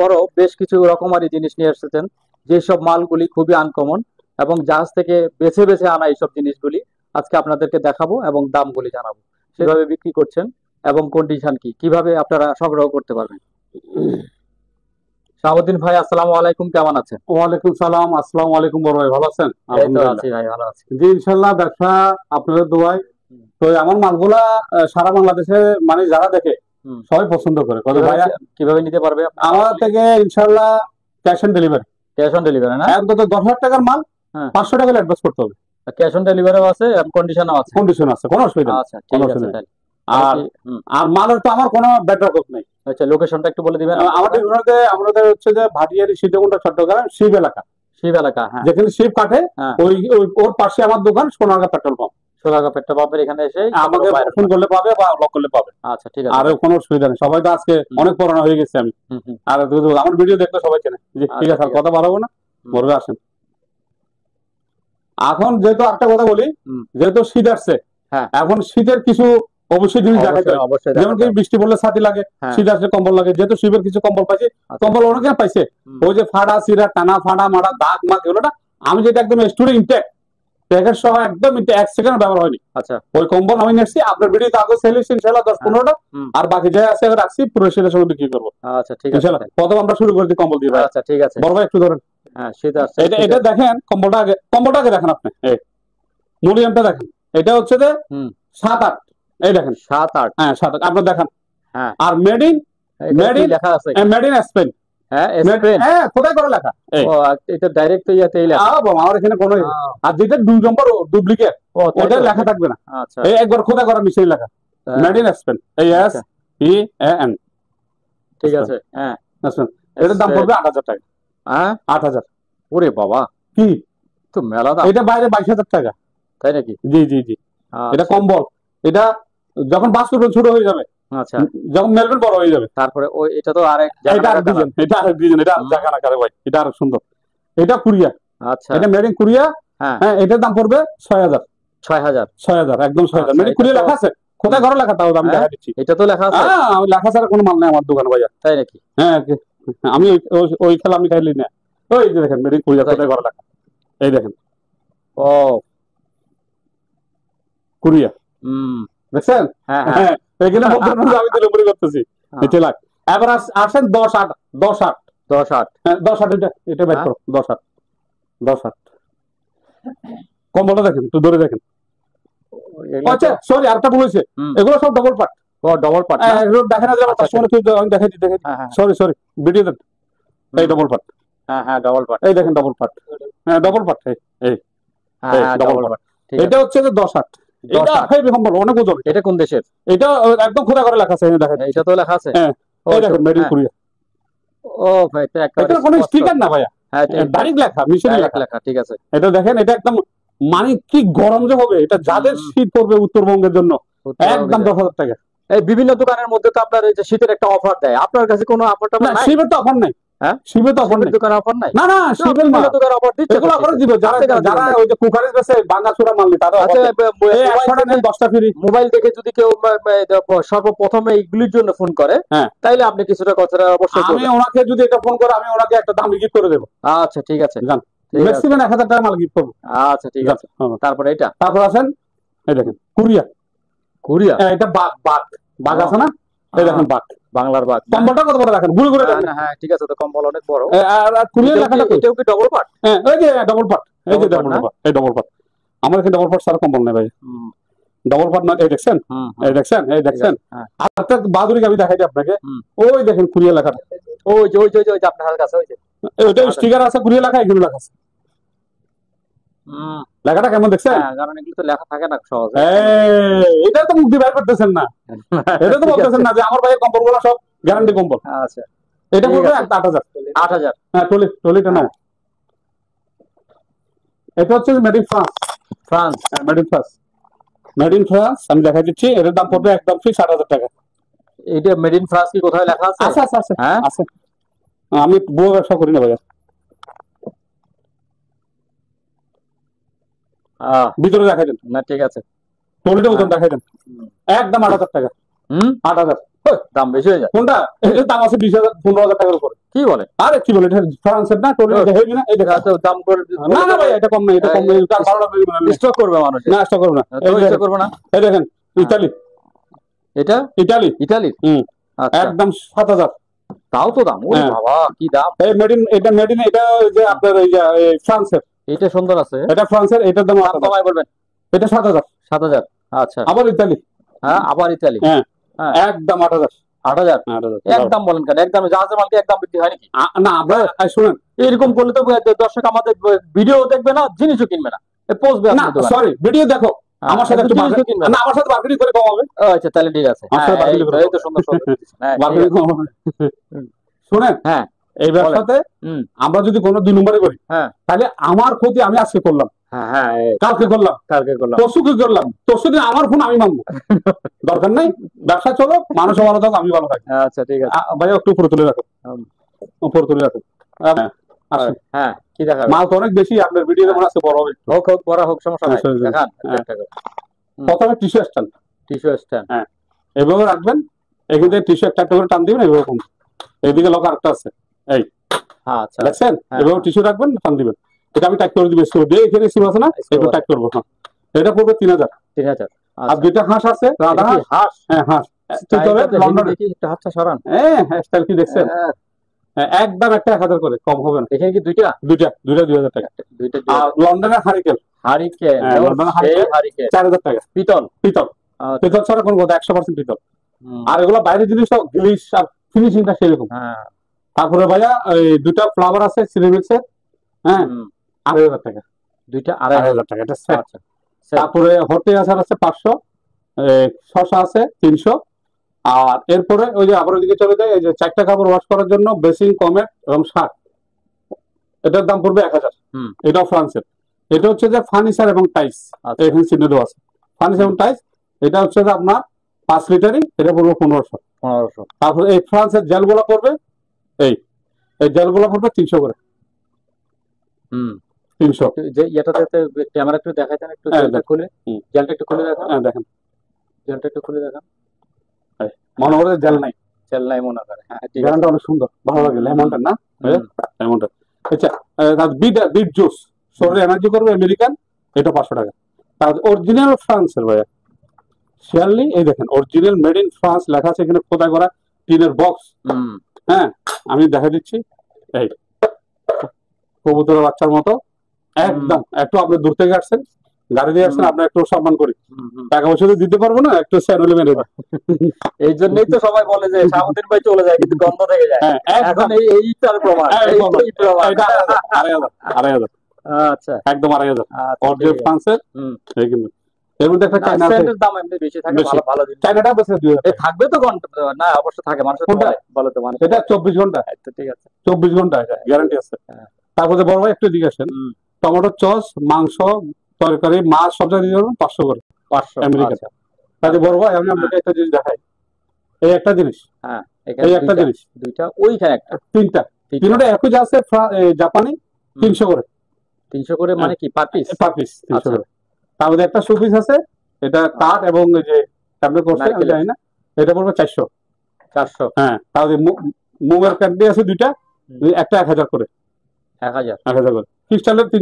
তারপরও বেশ কিছু রকমারি জিনিস নিয়ে এসেছেন, যেসব মালগুলি খুবই আনকমন এবং জাহাজ থেকে বেছে বেছে আনা এইসব জিনিসগুলি আজকে আপনাদেরকে দেখাবো এবং দামগুলি জানাবো, সেভাবে বিক্রি করছেন এবং কন্ডিশন কি, কিভাবে আপনারা সংগ্রহ করতে পারবেন। শাহাবুদ্দিন ভাই, আসসালামু আলাইকুম, কেমন আছেন? ওয়ালাইকুম সালাম। আসসালামু আলাইকুম বড় ভাই, ভালো আছেন? এই তো আছি ভাই, ভালো আছি। জি ইনশাল্লাহ, ব্যবসা আপনাদের দোয়ায়। তো আমার মালগুলা সারা বাংলাদেশে মানে যারা দেখে সবাই পছন্দ করে। কত ভাইয়া কিভাবে নিতে পারবে আমার থেকে? ইনশাল্লাহ cash on delivery. Cash on delivery না? একদম 10,000 টাকার মাল 500 টাকা অ্যাডভান্স করতে হবে। ক্যাশ অন ডেলিভারিও আছে, কন্ডিশনও আছে। কন্ডিশন আছে, কোনো অসুবিধা নেই। আচ্ছা ঠিক আছে তাহলে। আর আর মালের তো আমার কোনো ব্যাকআপ নেই। আচ্ছা, লোকেশনটা একটু বলে দিবেন। আমাদের হচ্ছে যে ভাটিয়ারি সীতাকুণ্ড চট্টগ্রাম শিব এলাকা। শিব এলাকা, হ্যাঁ, যেখানে শিব কাটে ওই ওর পাশে আমার দোকান, Sonargaon petrol pump. Sonargaon petrol পাম্পের এখানে এসে আমাকে ফোন করলে পাবে বা লক করলে পাবে। আচ্ছা ঠিক আছে। আর কোনো অসুবিধা নেই, সবাই তো আজকে অনেক পুরানো হয়ে গেছে। আমি আর আমার ভিডিও দেখলে সবাই চেনে। ঠিক আছে, কথা বাড়াবো না, বলবে আসেন। এখন যেহেতু একটা কথা বলি, যেহেতু শীত আসছে, এখন শীতের কিছু অবশ্যই জিনিস দেখাতে হবে। যেমন কি বৃষ্টি পড়লে ছাতি লাগে, শীত আসলে কম্বল লাগে। যেহেতু শীতের কিছু কম্বল পাইছে, কম্বল অনেকে পাইছে, ওই যে ফাড়া সিরা টানা ফাড়া মারা দাগ মাগ এগুলো না, আমি যেটা একদম স্টুডেন্ট ইনটেক প্যাকেট সহ একদম 1 সেকেন্ড ব্যবহার হয়নি। আচ্ছা, ওই কম্বল আমি নিচ্ছি। আপনার ভিডিওতে আগে সেল হয়েছে ইনশাআল্লাহ 10-15টা, আর বাকি যা আছে রাখছি, পুরো সেলের সঙ্গে বিক্রি করবো। আচ্ছা ঠিক আছে, প্রথম আমরা শুরু করে দিই কম্বল দিয়ে। আচ্ছা ঠিক আছে, বড় ভাই একটু ধরেন। হ্যাঁ, শীত আসছে। এটা দেখেন, কম্বলটা আগে দেখেন আপনি। এই মূল্যায়নটা দেখেন, এটা হচ্ছে যে 7-8। এই দেখেন 7-8। হ্যাঁ 7-8 আপনার দেখেন। হ্যাঁ, আর মেড ইন লেখা আছে, মেড ইন স্পেন। হ্যাঁ স্পেন, হ্যাঁ খোদাই করে লেখা। ও এটা ডাইরেক্ট তো ইয়াতেই লেখা। আমার এখানে কোনো, আর যেটা 2 নম্বর ডুপ্লিকেট ওটা লেখা থাকবে না। আচ্ছা, এই একবার খোদাই করা মিশিয়ে লেখা, মেড ইন স্পেন, এই এস ই এ এন। ঠিক আছে, হ্যাঁ স্পেন। এটার দাম পড়বে 8,000 টাকা। হ্যাঁ 8,000। ওরে বাবা, কি তো মেলা দাম। এটা বাইরে 22,000 টাকা। তাই নাকি? জি জি জি। এটা কম্বল, এটা যখন বাস্তবে ছোট হয়ে যাবে, আচ্ছা যখন মেলবেন বড় হয়ে যাবে, তারপরে ওই এটা তো আরেক ডিজাইন। এটা আরেক ডিজাইন, এটা জায়গা না করে ভাই, এটা আরেক সুন্দর। এটা কোরিয়া। আচ্ছা, এটা মেড ইন কোরিয়া। হ্যাঁ, এটার দাম পড়বে 6,000। 6,000 একদম 6,000। মেড ইন কোরিয়া লেখা আছে, কোথায় ঘরে লেখা, তাও আমি দেখা দিচ্ছি। এটা তো লেখা আছে। হ্যাঁ, আমি লেখা ছাড়া কোনো মাল নেই আমার দোকানে ভাইয়া। তাই নাকি? হ্যাঁ, আমি ওই খেলা আমি খাইলি না। ওই যে দেখেন মেড ইন কোরিয়া, কোথায় ঘরে লেখা। এই দেখেন, ও কোরিয়া। দেখছেন? হ্যাঁ হ্যাঁ, এখানে আমি ডেলিভারি করতেছি। এটা লাখ। এবার আসেন 10-8। 10-8 10-8। হ্যাঁ 10-8, এটা বের করো। 10-8 10-8 কম্বলটা দেখেন, একটু ধরে দেখেন। আচ্ছা সরি, আরেকটা বলেছে, এগুলো সব ডবল পার্ট। ও ডবল পার্ট, এগুলো দেখেন না, যেমন কাস্টমার আমি দেখাই দিই। সরি সরি, ভিডিও দেন। এই ডবল পার্ট। হ্যাঁ হ্যাঁ ডবল পার্ট, এই দেখেন ডবল পার্ট। হ্যাঁ ডবল পার্ট, এই হ্যাঁ ডবল পার্ট। এটা হচ্ছে যে 10-8। এটা হেভি কম্বল, অনেক ওজন। এটা কোন দেশের? এটা একদম খোদা করে লেখা আছে, দেখেন। এটা তো লেখা আছে। হ্যাঁ, এই দেখেন মেড ইন কোরিয়া। ও ভাই, এটা একটা কোনো স্টিকার না ভাইয়া। হ্যাঁ, ডাইরেক্ট লেখা, মিশনে লেখা। ঠিক আছে, এটা দেখেন, এটা একদম মানে কি গরম যে হবে, এটা যাদের শীত পড়বে উত্তরবঙ্গের জন্য একদম 10,000 টাকা। এই বিভিন্ন দোকানের মধ্যে তো আপনার এই যে শীতের একটা অফার দেয়, আপনার কাছে কোনো অফারটা নাই? শীতের তো অফার নাই। হ্যাঁ, শিবে তো অফার নাই, দোকানে অফার নাই। না না, শিবের মাল দোকানে অফার দিচ্ছে, এগুলো অফার দিব। যারা ওই যে কুকারের কাছে বাঙ্গা চূড়া মাল নিতে, তারা 100 টাকা 10টা ফ্রি। মোবাইল দেখে যদি কেউ সর্বপ্রথম এইগুলির জন্য ফোন করে, তাইলে আপনি কিছুটা কথা অবশ্যই, আমি ওনাকে যদি এটা ফোন করে, আমি ওনাকে একটা দাম গিফট করে দেব। আচ্ছা ঠিক আছে, জান ম্যাক্সিমাম 1,000 টাকা মাল গিফট করব। আচ্ছা ঠিক আছে। তারপরে এটা, তারপর আছেন, এই দেখেন কোরিয়া। কোরিয়া, এটা বাঘ বাঘ বাঘ আছে না, এই দেখেন বাঘ, বাংলার বাঘ। কম্বলটা কত বড় দেখেন, ঘুরে ঘুরে দেখেন। হ্যাঁ ঠিক আছে, তো কম্বল অনেক বড়। আর কোরিয়া লেখাটা এটাও কি ডবল পার্ট? হ্যাঁ, এই যে ডবল পার্ট, এই যে ডবল পার্ট, এই ডবল পার্ট। আমার এখানে ডবল পার্ট সারা কম্বল নেই ভাই। ডবল পার্ট না, এই দেখছেন, এই দেখছেন, এই দেখছেন। আর একটা বাদুরি আমি দেখাই দিই আপনাকে। ওই দেখেন কোরিয়া লেখাটা, ওই যে ওই যে ওই যে আপনার কাছে ওই যে ওইটা স্টিকার আছে, কোরিয়া লেখা, এগুলো লেখা আছে। লেখাটা কেমন দেখছেন? কারণ এগুলো তো লেখা থাকে না সহজে। এটা তো মুখ দিয়ে বের করতেছেন না, এটা তো বলতেছেন না যে আমার ভাইয়ের কম্বলগুলো সব গ্যারান্টি কম্বল। আচ্ছা, এটা পড়বে 8,000। 8,000। হ্যাঁ, ট্রলিটা নাও। এটা হচ্ছে made in France. France, made in France, made in France. আমি দেখাই দিচ্ছি, এটার দাম পড়বে একদম ফিক্স 8,000 টাকা। এটা মেড ইন ফ্রান্স কি কোথায় লেখা আছে? আছে আছে আছে, হ্যাঁ আছে। আমি বড় ব্যবসা করি না ভাইয়া। ভিতরে দেখাই দেন না, ঠিক আছে। ট্রলিটা ওজন দেখাই দেন, একদম 8,000 টাকা। 8,000। দাম বেশি হয়ে যায়। কোনটা? এটার দাম আছে 20,000 15,000 টাকার উপরে। কি বলে? আরে কি বলে, এটা ফ্রান্সের না, টোরি হেভি না, এই দেখো দাম করে না না ভাই, এটা কম না, এটা কম না, এটা 12 স্টক করবে মানুষ, না স্টক করবে না, স্টক করবে না। এই দেখেন ইতালি, এটা ইতালি, ইতালির একদম 7,000। তাও তো দাম, ওরে বাবা কি দাম। এই মেড ইন, এটা মেড ইন, এটা যে আপনার এই যে ফ্রান্সের, এটা সুন্দর আছে, এটা ফ্রান্সের, এটার দাম কমাই বলবেন। এটা 7,000। 7,000। আচ্ছা, আবার ইতালি, হ্যাঁ আবার ইতালি, হ্যাঁ একদম 8,000। 8,000 একদম বলেন কেন? একদম জাহাজের মাল কি একদম বিক্রি হয় নাকি? না আমরা শুনেন, এরকম করলে তো দর্শক আমাদের ভিডিও দেখবে না, জিনিসও কিনবে না, পৌঁছবে না সরি ভিডিও দেখো, আমার সাথে একটু কিনবে না, আমার সাথে বার্গেনিং করে কমাবে। আচ্ছা তাহলে ঠিক আছে, এই তো সুন্দর সুন্দর বার্গেনিং কমাবে। শুনেন, হ্যাঁ এই ব্যবসাতে আমরা যদি কোনো 2 নম্বরে করি, তাহলে আমার ক্ষতি আমি আজকে করলাম, কালকে করলাম, পরশু কি করলাম, পরশু দিন আমার ফোন আমি মানবো, দরকার নাই, ব্যবসা চলো, মানুষ ভালো থাকো, আমি ভালো থাকি। আচ্ছা ঠিক আছে ভাই, একটু উপরে তুলে রাখো, উপরে তুলে রাখো। হ্যাঁ কি দেখা, মাল তো অনেক বেশি, আপনার ভিডিও যেমন আছে বড় হবে, হোক হোক বড় হোক, সমস্যা নাই, দেখান। প্রথমে টিস্যু স্ট্যান্ড, হ্যাঁ এভাবে রাখবেন, এখান থেকে টিস্যু একটা করে টান দিবেন, এরকম এইদিকে লক আরেকটা আছে, এই আচ্ছা দেখছেন, এভাবে টিস্যু রাখবেন, টান দিবেন, এটা আমি টাইট করে দিব, স্ক্রু দিয়ে এখানে স্ক্রু আছে না, একটু টাইট করবো। হ্যাঁ এটা পড়বে 3,000। আর 2টা হাঁস আছে, রাধা হাঁস, হ্যাঁ হাঁস, হাতটা সরান, হ্যাঁ স্টাইল কি দেখছেন, একদম একটা 1,000 করে, কম হবে না। এখানে কি দুইটা 2,000 টাকা। আর লন্ডনের হারিকেন, লন্ডনের হারিকেন 4,000 টাকা, পিতল পিতল পিতল ছাড়া কোন কথা, 100% পিতল। আর এগুলো বাইরের জিনিস সব গ্লিস আর ফিনিশিংটা সেরকম। তারপরে ভাইয়া এই 2টা ফ্লাওয়ার আছে সিরামিক্সের, হ্যাঁ 2,500 টাকা, 2টা 2,500 টাকা, এটা সেট। তারপরে হটে আচার আছে 500, শসা আছে 300। আর এরপরে ওই যে আবার ওইদিকে চলে যায়, এই যে 4টা কাপড় ওয়াশ করার জন্য বেসিন, কমেট এবং শার্ট, এটার দাম পড়বে 1,000। এটাও ফ্রান্সের। এটা হচ্ছে যে ফার্নিচার এবং টাইস, এখানে চিহ্ন দেওয়া আছে, ফার্নিচার এবং টাইস। এটা হচ্ছে যে আপনার 5 লিটারই, এটা পড়বে 1,500। তারপরে এই ফ্রান্সের জেলগুলো পড়বে, এই জেলগুলো পড়বে 300 করে। 300। যে এটাতে ক্যামেরা একটু দেখাইতেন, একটু জেলটা খুলে, জেলটা একটু খুলে দেখান। হ্যাঁ দেখেন, জেলটা একটু খুলে দেখান। মনে করে জেল নাই, মনে করে, হ্যাঁ ঠিক আছে, অনেক সুন্দর, ভালো লাগে লেমনটা, না লেমনটা। আচ্ছা, বিট জুস শরীরে এনার্জি করবে, আমেরিকান, এটা 500 টাকা। তার অরিজিনাল ফ্রান্সের ভাইয়া শিয়ারলি, এই দেখেন অরিজিনাল মেড ইন ফ্রান্স লেখা আছে, এখানে খোদা করা টিনের বক্স। হ্যাঁ আমি দেখা দিচ্ছি, এই কবুতরের বাচ্চার মতো একদম। একটু আপনি দূর থেকে আসছেন, গাড়ি দিয়ে আসছেন, আপনার একটু সম্মান করি, টাকা পয়সা দিতে পারবো না, একটু স্যানুয়ালি মেরে দেবো। এই জন্যই তো সবাই বলে যে শামুদ্দিন ভাই চলে যায় কিন্তু গন্ধ থেকে যায়, এখন এইটার প্রমাণ। 2,500। আচ্ছা একদম 2,500 অরিজিনাল ফ্রান্সের। এর মধ্যে একটা চায়না আছে, দাম এমনি বেশি থাকে, ভালো ভালো জিনিস। চায়নাটা বেশি 2,000 থাকবে তো ঘন্টা না, অবশ্য থাকে, মানুষ বলে তো মানুষ। এটা 24 ঘন্টা, ঠিক আছে 24 ঘন্টা এটা গ্যারান্টি আছে। তারপরে বড় ভাই একটু দিকে আসেন, টমেটো সস, মাংস, তরকারি, মাছ সব জায়গায় দিয়ে 500 করে, 500 আমেরিকা। তাহলে বড় ভাই আমি আপনাকে একটা জিনিস দেখাই, এই একটা জিনিস, হ্যাঁ এই একটা জিনিস, দুইটা ওইখানে একটা, তিনটা একই যা আছে, জাপানি 300 করে। 300 করে মানে কি পার পিস? পার পিস 300 করে। তারপরে একটা শোপিস আছে, এটা কাঠ এবং এই যে ট্যাবলেট করছে আমি জানি না, এটা পড়বে 400। হ্যাঁ তাহলে মুগের ক্যান্ডি আছে 2টা, একটা 1,000 করে, 1,000 করে। ক্রিস্টালের 3টা